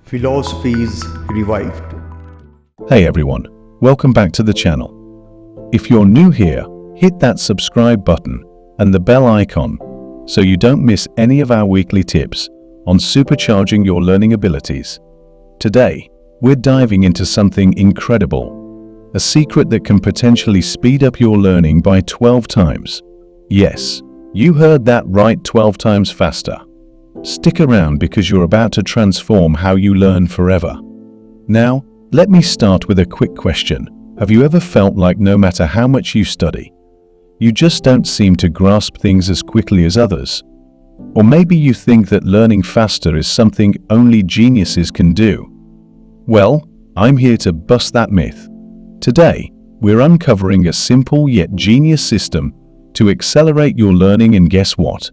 Philosophies Revived. Hey everyone, welcome back to the channel. If you're new here, hit that subscribe button and the bell icon so you don't miss any of our weekly tips on supercharging your learning abilities. Today, we're diving into something incredible, a secret that can potentially speed up your learning by 12 times. Yes, you heard that right, 12 times faster. Stick around because you're about to transform how you learn forever. Now, let me start with a quick question. Have you ever felt like no matter how much you study, you just don't seem to grasp things as quickly as others? Or maybe you think that learning faster is something only geniuses can do. Well, I'm here to bust that myth. Today, we're uncovering a simple yet genius system to accelerate your learning, and guess what?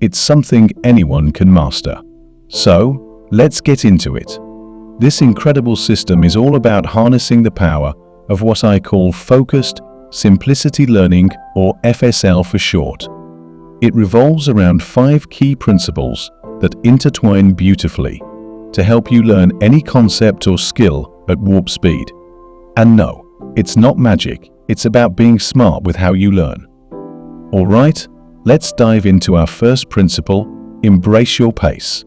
It's something anyone can master. So, let's get into it. This incredible system is all about harnessing the power of what I call focused, simplicity learning, or FSL for short. It revolves around 5 key principles that intertwine beautifully to help you learn any concept or skill at warp speed. And no, it's not magic, it's about being smart with how you learn. Alright, let's dive into our first principle, embrace your pace.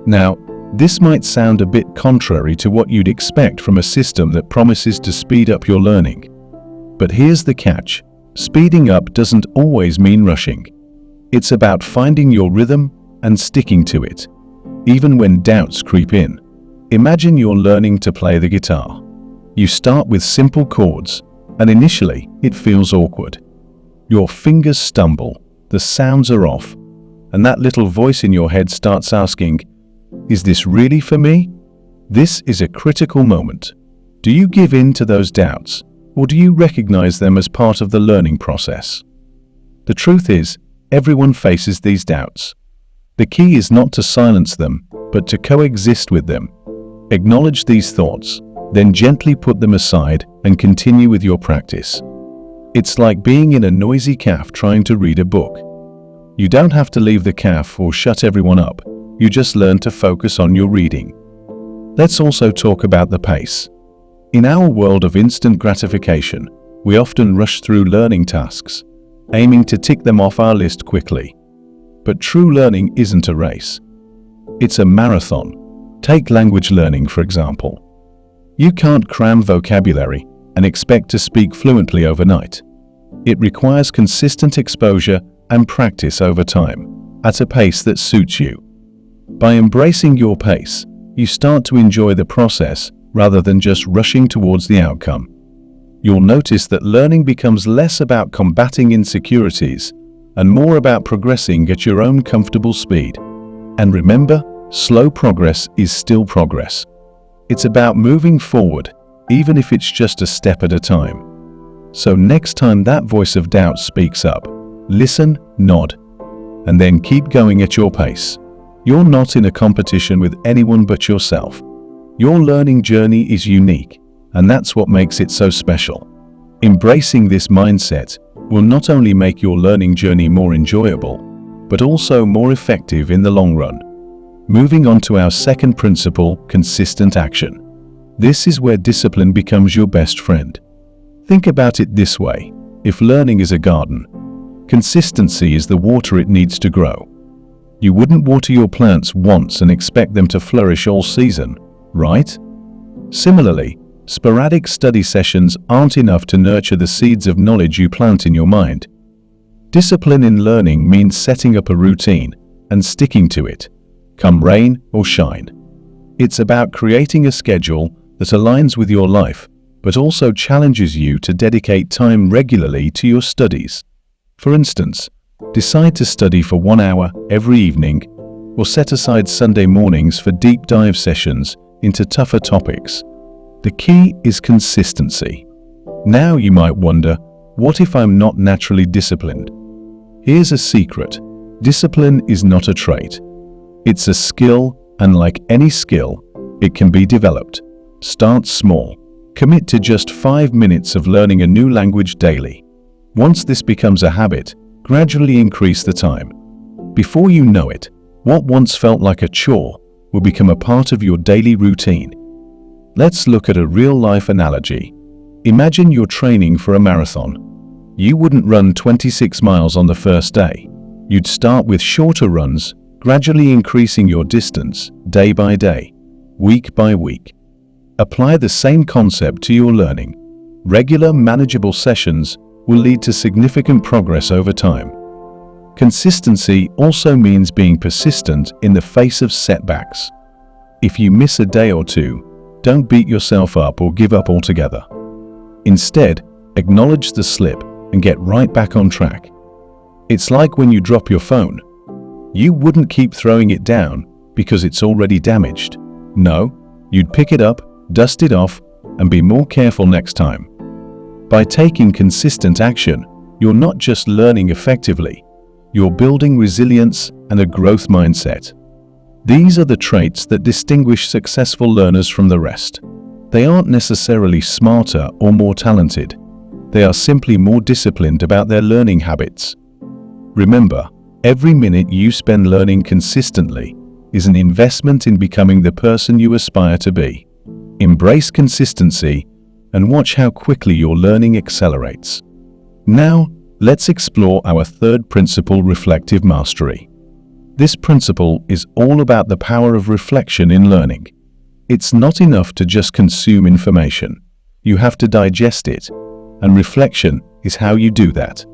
Now, this might sound a bit contrary to what you'd expect from a system that promises to speed up your learning. But here's the catch, speeding up doesn't always mean rushing. It's about finding your rhythm and sticking to it, even when doubts creep in. Imagine you're learning to play the guitar. You start with simple chords, and initially it feels awkward. Your fingers stumble, the sounds are off, and that little voice in your head starts asking, is this really for me? This is a critical moment. Do you give in to those doubts, or do you recognize them as part of the learning process? The truth is, everyone faces these doubts. The key is not to silence them, but to coexist with them. Acknowledge these thoughts, then gently put them aside and continue with your practice. It's like being in a noisy cafe trying to read a book. You don't have to leave the cafe or shut everyone up. You just learn to focus on your reading. Let's also talk about the pace. In our world of instant gratification, we often rush through learning tasks, aiming to tick them off our list quickly. But true learning isn't a race. It's a marathon. Take language learning, for example. You can't cram vocabulary and expect to speak fluently overnight. It requires consistent exposure and practice over time, at a pace that suits you. By embracing your pace, you start to enjoy the process rather than just rushing towards the outcome. You'll notice that learning becomes less about combating insecurities and more about progressing at your own comfortable speed. And remember, slow progress is still progress. It's about moving forward, even if it's just a step at a time. So next time that voice of doubt speaks up, listen, nod, and then keep going at your pace. You're not in a competition with anyone but yourself. Your learning journey is unique, and that's what makes it so special. Embracing this mindset will not only make your learning journey more enjoyable, but also more effective in the long run. Moving on to our second principle, consistent action. This is where discipline becomes your best friend. Think about it this way. If learning is a garden, consistency is the water it needs to grow. You wouldn't water your plants once and expect them to flourish all season, right? Similarly, sporadic study sessions aren't enough to nurture the seeds of knowledge you plant in your mind. Discipline in learning means setting up a routine and sticking to it, come rain or shine. It's about creating a schedule that aligns with your life, but also challenges you to dedicate time regularly to your studies. For instance, decide to study for 1 hour every evening, or set aside Sunday mornings for deep dive sessions into tougher topics. The key is consistency. Now you might wonder, what if I'm not naturally disciplined? Here's a secret. Discipline is not a trait. It's a skill, and like any skill, it can be developed. Start small. Commit to just 5 minutes of learning a new language daily. Once this becomes a habit, gradually increase the time. Before you know it, what once felt like a chore will become a part of your daily routine. Let's look at a real-life analogy. Imagine you're training for a marathon. You wouldn't run 26 miles on the first day. You'd start with shorter runs, gradually increasing your distance day by day, week by week. Apply the same concept to your learning. Regular, manageable sessions will lead to significant progress over time. Consistency also means being persistent in the face of setbacks. If you miss a day or two, don't beat yourself up or give up altogether. Instead, acknowledge the slip and get right back on track. It's like when you drop your phone. You wouldn't keep throwing it down because it's already damaged. No, you'd pick it up, dust it off, and be more careful next time. By taking consistent action, you're not just learning effectively, you're building resilience and a growth mindset. These are the traits that distinguish successful learners from the rest. They aren't necessarily smarter or more talented. They are simply more disciplined about their learning habits. Remember, every minute you spend learning consistently is an investment in becoming the person you aspire to be. Embrace consistency and watch how quickly your learning accelerates. Now, let's explore our third principle, reflective mastery. This principle is all about the power of reflection in learning. It's not enough to just consume information. You have to digest it, and reflection is how you do that.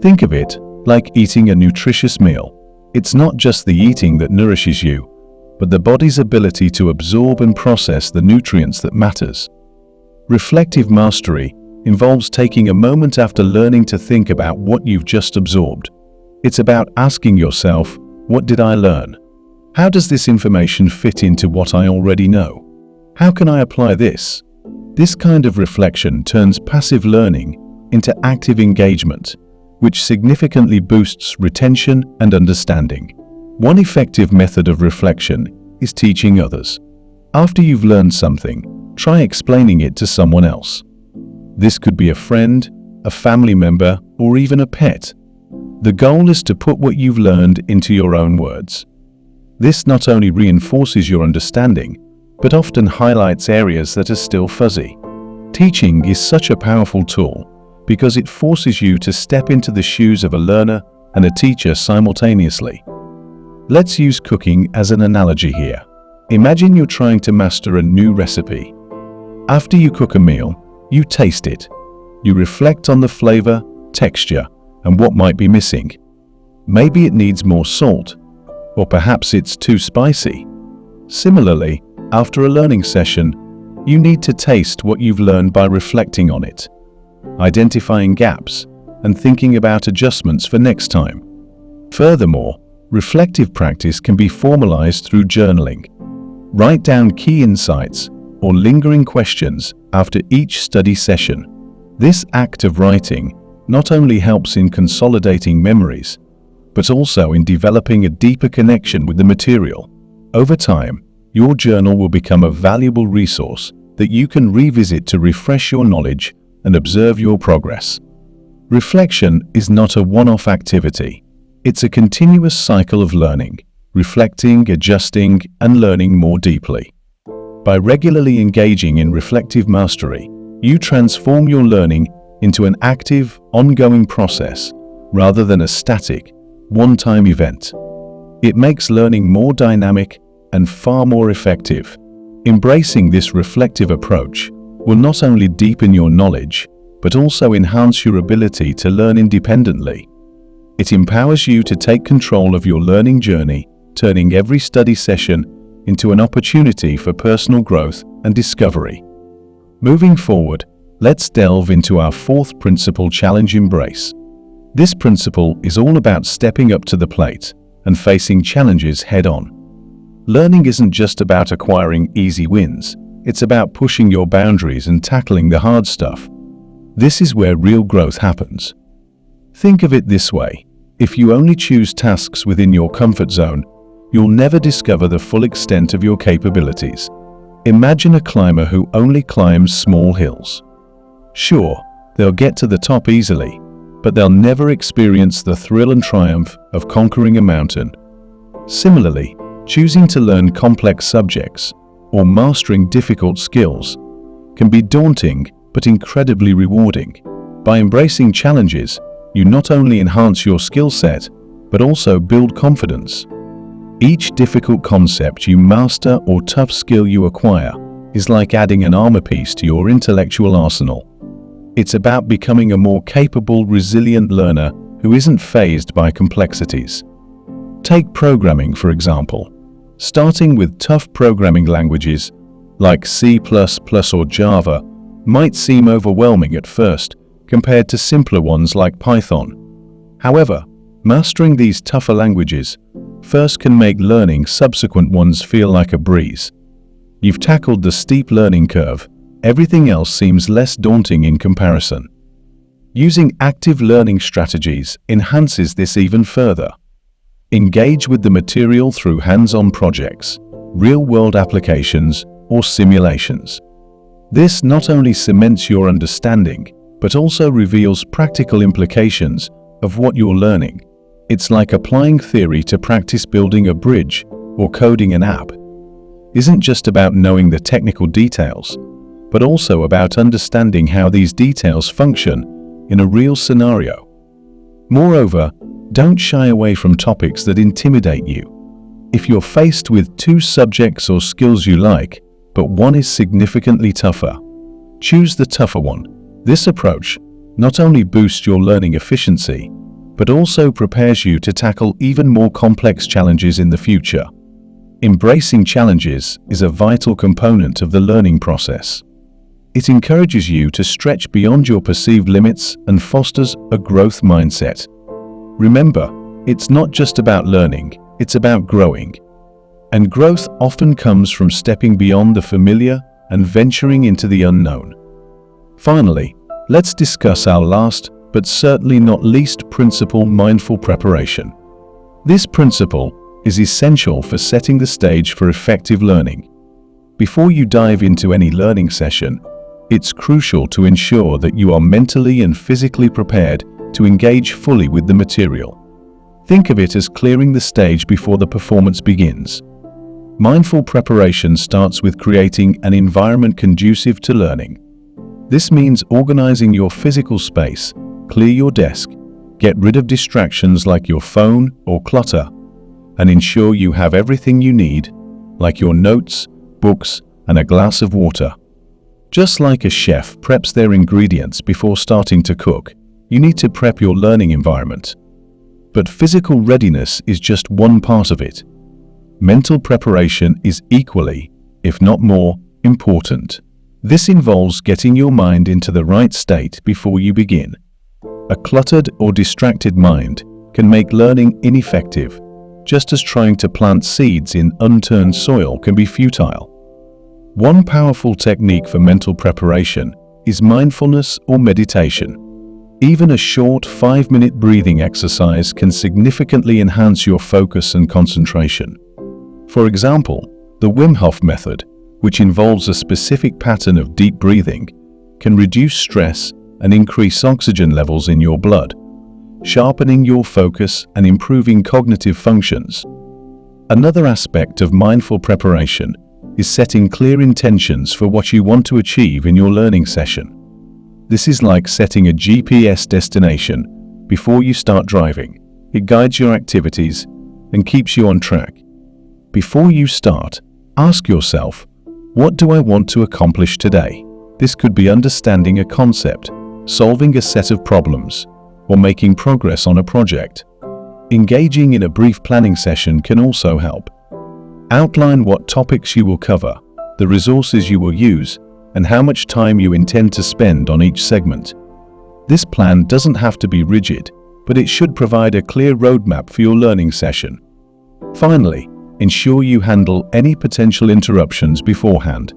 Think of it like eating a nutritious meal. It's not just the eating that nourishes you, but the body's ability to absorb and process the nutrients that matters. Reflective mastery involves taking a moment after learning to think about what you've just absorbed. It's about asking yourself, what did I learn? How does this information fit into what I already know? How can I apply this? This kind of reflection turns passive learning into active engagement, which significantly boosts retention and understanding. One effective method of reflection is teaching others. After you've learned something, try explaining it to someone else. This could be a friend, a family member, or even a pet. The goal is to put what you've learned into your own words. This not only reinforces your understanding, but often highlights areas that are still fuzzy. Teaching is such a powerful tool because it forces you to step into the shoes of a learner and a teacher simultaneously. Let's use cooking as an analogy here. Imagine you're trying to master a new recipe. After you cook a meal, you taste it. You reflect on the flavor, texture, and what might be missing. Maybe it needs more salt, or perhaps it's too spicy. Similarly, after a learning session, you need to taste what you've learned by reflecting on it, identifying gaps, and thinking about adjustments for next time. Furthermore, reflective practice can be formalized through journaling. Write down key insights or lingering questions after each study session. This act of writing not only helps in consolidating memories, but also in developing a deeper connection with the material. Over time, your journal will become a valuable resource that you can revisit to refresh your knowledge and observe your progress. Reflection is not a one-off activity. It's a continuous cycle of learning, reflecting, adjusting, and learning more deeply. By regularly engaging in reflective mastery, you transform your learning into an active, ongoing process rather than a static, one-time event. It makes learning more dynamic and far more effective. Embracing this reflective approach will not only deepen your knowledge, but also enhance your ability to learn independently. It empowers you to take control of your learning journey, turning every study session into an opportunity for personal growth and discovery. Moving forward, let's delve into our fourth principle, challenge embrace. This principle is all about stepping up to the plate and facing challenges head-on. Learning isn't just about acquiring easy wins, it's about pushing your boundaries and tackling the hard stuff. This is where real growth happens. Think of it this way: if you only choose tasks within your comfort zone, you'll never discover the full extent of your capabilities. Imagine a climber who only climbs small hills. Sure, they'll get to the top easily, but they'll never experience the thrill and triumph of conquering a mountain. Similarly, Choosing to learn complex subjects or mastering difficult skills can be daunting but incredibly rewarding. By embracing challenges, you not only enhance your skill set, but also build confidence. Each difficult concept you master or tough skill you acquire is like adding an armor piece to your intellectual arsenal. It's about becoming a more capable, resilient learner who isn't fazed by complexities. Take programming, for example. Starting with tough programming languages like C++ or Java might seem overwhelming at first compared to simpler ones like Python. However, mastering these tougher languages first can make learning subsequent ones feel like a breeze. You've tackled the steep learning curve, everything else seems less daunting in comparison. Using active learning strategies enhances this even further. Engage with the material through hands-on projects, real-world applications, or simulations. This not only cements your understanding, but also reveals practical implications of what you're learning. It's like applying theory to practice. Building a bridge or coding an app isn't just about knowing the technical details, but also about understanding how these details function in a real scenario. Moreover, don't shy away from topics that intimidate you. If you're faced with two subjects or skills you like, but one is significantly tougher, choose the tougher one. This approach not only boosts your learning efficiency, but also prepares you to tackle even more complex challenges in the future. Embracing challenges is a vital component of the learning process. It encourages you to stretch beyond your perceived limits and fosters a growth mindset. Remember, it's not just about learning, it's about growing. And growth often comes from stepping beyond the familiar and venturing into the unknown. Finally, let's discuss our last, but certainly not least principle: mindful preparation. This principle is essential for setting the stage for effective learning. Before you dive into any learning session, it's crucial to ensure that you are mentally and physically prepared to engage fully with the material. Think of it as clearing the stage before the performance begins. Mindful preparation starts with creating an environment conducive to learning. This means organizing your physical space, clear your desk, get rid of distractions like your phone or clutter, and ensure you have everything you need, like your notes, books, and a glass of water. Just like a chef preps their ingredients before starting to cook, you need to prep your learning environment. But physical readiness is just one part of it. Mental preparation is equally, if not more, important. This involves getting your mind into the right state before you begin. A cluttered or distracted mind can make learning ineffective, just as trying to plant seeds in unturned soil can be futile. One powerful technique for mental preparation is mindfulness or meditation. Even a short 5-minute breathing exercise can significantly enhance your focus and concentration. For example, the Wim Hof method, which involves a specific pattern of deep breathing, can reduce stress and increase oxygen levels in your blood, sharpening your focus and improving cognitive functions. Another aspect of mindful preparation is setting clear intentions for what you want to achieve in your learning session. This is like setting a GPS destination before you start driving. It guides your activities and keeps you on track. Before you start, ask yourself, what do I want to accomplish today? This could be understanding a concept, solving a set of problems, or making progress on a project. Engaging in a brief planning session can also help. Outline what topics you will cover, the resources you will use, and how much time you intend to spend on each segment. This plan doesn't have to be rigid, but it should provide a clear roadmap for your learning session. Finally, ensure you handle any potential interruptions beforehand.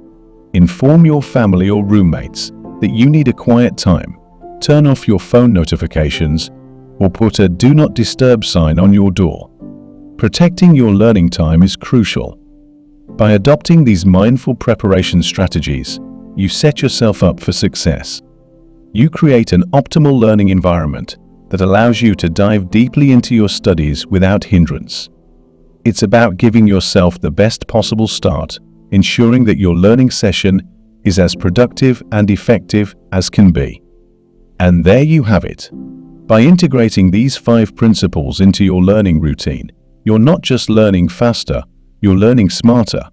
Inform your family or roommates that you need a quiet time. Turn off your phone notifications or put a "Do Not Disturb" sign on your door. Protecting your learning time is crucial. By adopting these mindful preparation strategies, you set yourself up for success. You create an optimal learning environment that allows you to dive deeply into your studies without hindrance. It's about giving yourself the best possible start, ensuring that your learning session is as productive and effective as can be. And there you have it. By integrating these 5 principles into your learning routine, you're not just learning faster, you're learning smarter.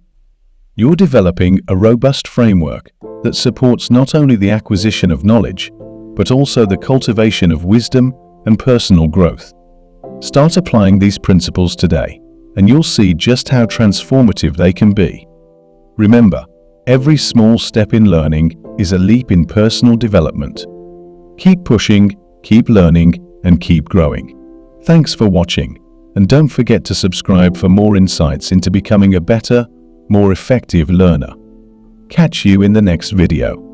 You're developing a robust framework that supports not only the acquisition of knowledge, but also the cultivation of wisdom and personal growth. Start applying these principles today, and you'll see just how transformative they can be. Remember, every small step in learning is a leap in personal development. Keep pushing, keep learning, and keep growing. Thanks for watching, and don't forget to subscribe for more insights into becoming a better, more effective learner. Catch you in the next video.